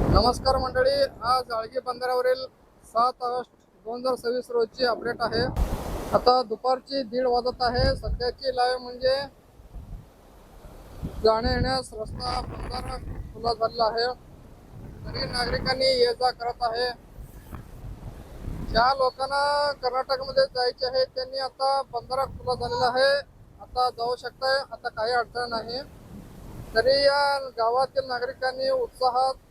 नमस्कार मंडळी, आज आळगी बंदरावरील 7 ऑगस्ट 2026 रोजची अपडेट आहे। आता दुपारची 1:30 वाजत आहे। सध्याची लाईव्ह म्हणजे जाण्या येण्यास रस्ता बंदर खुला झालेला आहे, तरी नागरिकांनी ये जा करत आहे। ज्या लोकांना कर्नाटकमध्ये जायचे आहे त्यांनी आता बंदर खुला झालेला आहे, आता जाऊ शकताय, आता काही अडचण नाही। तरी या गावातील नागरिकांनी उत्साहात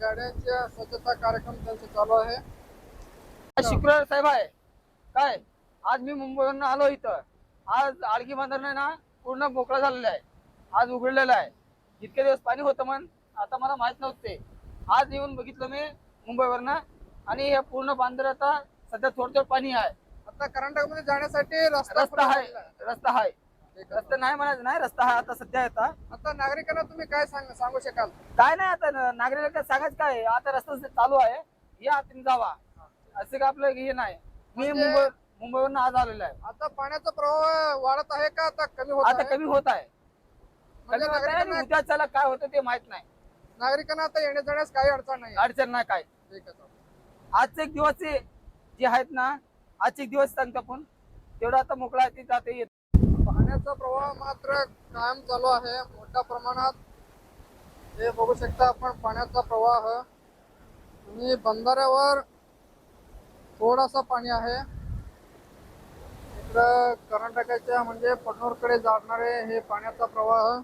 गाड्यांच्या स्वच्छता कार्यक्रम त्यांचा चालू आहे। शुक्रवार साहेब आहे काय। आज मी मुंबईवरून आलो इथं। आज आळगी बंदर ना पूर्ण मोकळा झालेला आहे, आज उघडलेला आहे। इतके दिवस पाणी होतं मन, आता मला माहित नव्हते। आज येऊन बघितलं मी मुंबईवरनं, आणि हे पूर्ण बंदर आता सध्या थोडं थोडं पाणी आहे। आता कर्नाटकमध्ये जाण्यासाठी रस्ता रस्ता आहे। रस्ता नाही म्हणायचं नाही, रस्ता आहे आता सध्या। आता नागरिकांना तुम्ही काय सांगू शकाल? काय नाही, आता नागरिकांना सांगायचं काय, आता रस्ता चालू आहे, या तुम्ही जावा, असं का आपलं हे नाही। मी मुंबईवरून आज आलेलो आहे। आता पाण्याचा प्रवाह वाढत आहे का आता कमी होत आता आहे? कमी होत आहे, म्हणजे नागरिकांना उद्या चला काय होतं ते माहित नाही। नागरिकांना आता येण्या जाण्यास काही अडचण नाही? अडचण नाही काय। ठीक आहे। आजचे एक दिवस जे आहेत ना, आजचे एक दिवस सांगतो आपण, तेवढं आता मोकळा आहे, जाते येत। पाण्याचा प्रवाह मात्र कायम चालू आहे मोठ्या प्रमाणात। हे बघू शकता आपण पाण्याचा प्रवाह, आणि बंधाऱ्यावर थोडासा पाणी आहे। इकडं कर्नाटकाच्या म्हणजे पडनूरकडे जाणारे हे पाण्याचा प्रवाह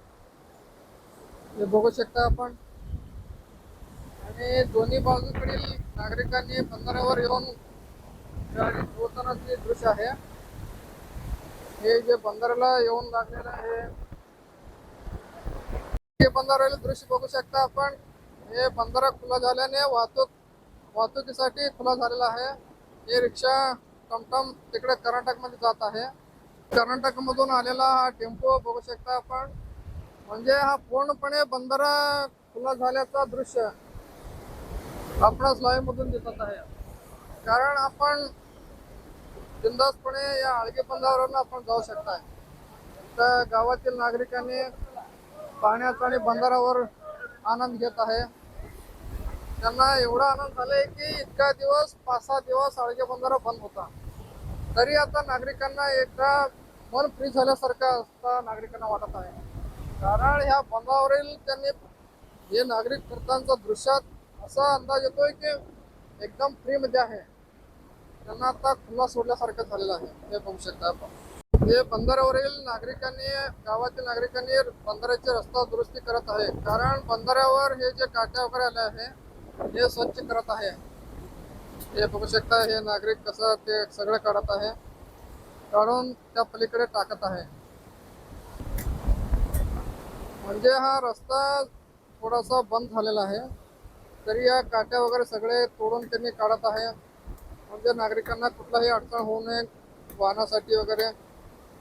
हे बघू शकता आपण, आणि दोन्ही बाजूकडील नागरिकांनी बंधाऱ्यावर येऊन गाडी धुतानाचे दृश्य आहे। हे जे बंदराला येऊन लागलेलं आहे, हे बंदरावरील दृश्य बघू शकता आपण। हे बंदर खुला झाल्याने वाहतुकीसाठी खुला झालेला आहे। हे रिक्षा टमटम तिकडे कर्नाटकमध्ये जात आहे। कर्नाटकमधून आलेला हा टेम्पो बघू शकता आपण, म्हणजे हा पूर्णपणे बंदर खुला झाल्याचा दृश्य आपणास लाईव्ह मधून दिसत आहे। कारण आपण बिनधास्तपणे या आळगी बंदरावरून आपण जाऊ शकताय। तर गावातील नागरिकांनी पाण्याचा आणि बंदरावर आनंद घेत आहे। त्यांना एवढा आनंद झालाय की इतका दिवस 5-6 दिवस आळगी बंदर बंद होता, तरी आता नागरिकांना एकदा मन फ्री झाल्यासारखं असता नागरिकांना वाटत आहे। कारण ह्या बंदरावरील त्यांनी हे नागरिक फिरतांचा दृश्यात असा अंदाज येतोय की एकदम फ्री मध्ये आहे, त्यांना आता खुला सोडल्यासारखं झालेलं आहे। हे बघू शकता आपण, हे बंदरावरील नागरिकांनी, गावातील नागरिकांनी बंदराचे रस्ता दुरुस्ती करत आहे। कारण बंदरावर हे जे काट्या वगैरे आले आहे हे स्वच्छ करत आहे। हे बघू शकता, हे नागरिक कसं ते सगळं काढत आहे, काढून त्या पलीकडे टाकत आहे। म्हणजे हा रस्ता थोडासा बंद झालेला आहे, तरी या काट्या वगैरे सगळे तोडून त्यांनी काढत आहे, म्हणजे नागरिकांना कुठलाही अडचण होऊ नये वाहनासाठी वगैरे,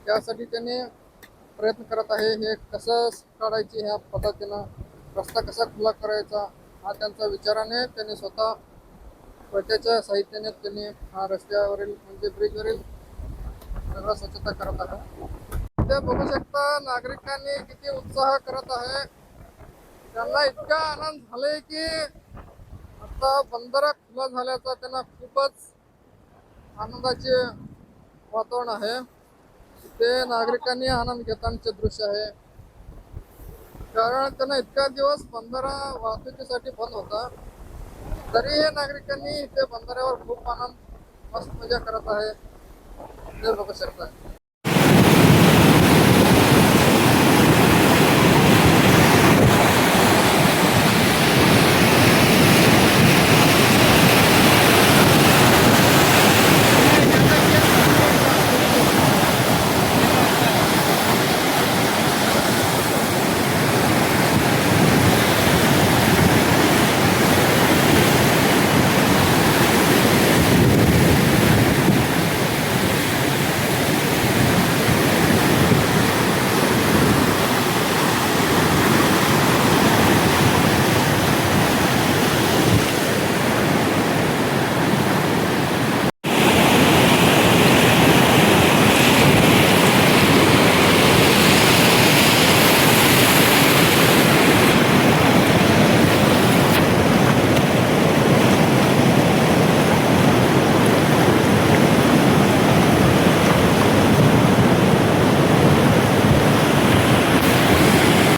त्यासाठी त्यांनी प्रयत्न करत आहे। हे कसं काढायची, ह्या पद्धतीनं रस्ता कसा खुला करायचा, हा त्यांचा विचाराने त्यांनी स्वतः स्वतःच्या साहित्याने त्यांनी हा रस्त्यावरील म्हणजे ब्रिजवरील सगळं स्वच्छता करत आहे। ते बघू शकता नागरिकांनी किती उत्साह करत आहे। त्यांना इतका आनंद झालाय की आता बंदर खुला झाल्याचा त्यांना खूपच आनंदाचे वातावरण आहे। ते नागरिकांनी आनंद घेतानाचे दृश्य आहे, कारण त्यांना इतका दिवस बंदर वाहतुकीसाठी बंद होता, तरी हे नागरिकांनी इथे बंदरावर खूप आनंद मस्त मजा करत आहे। ते बघू शकता।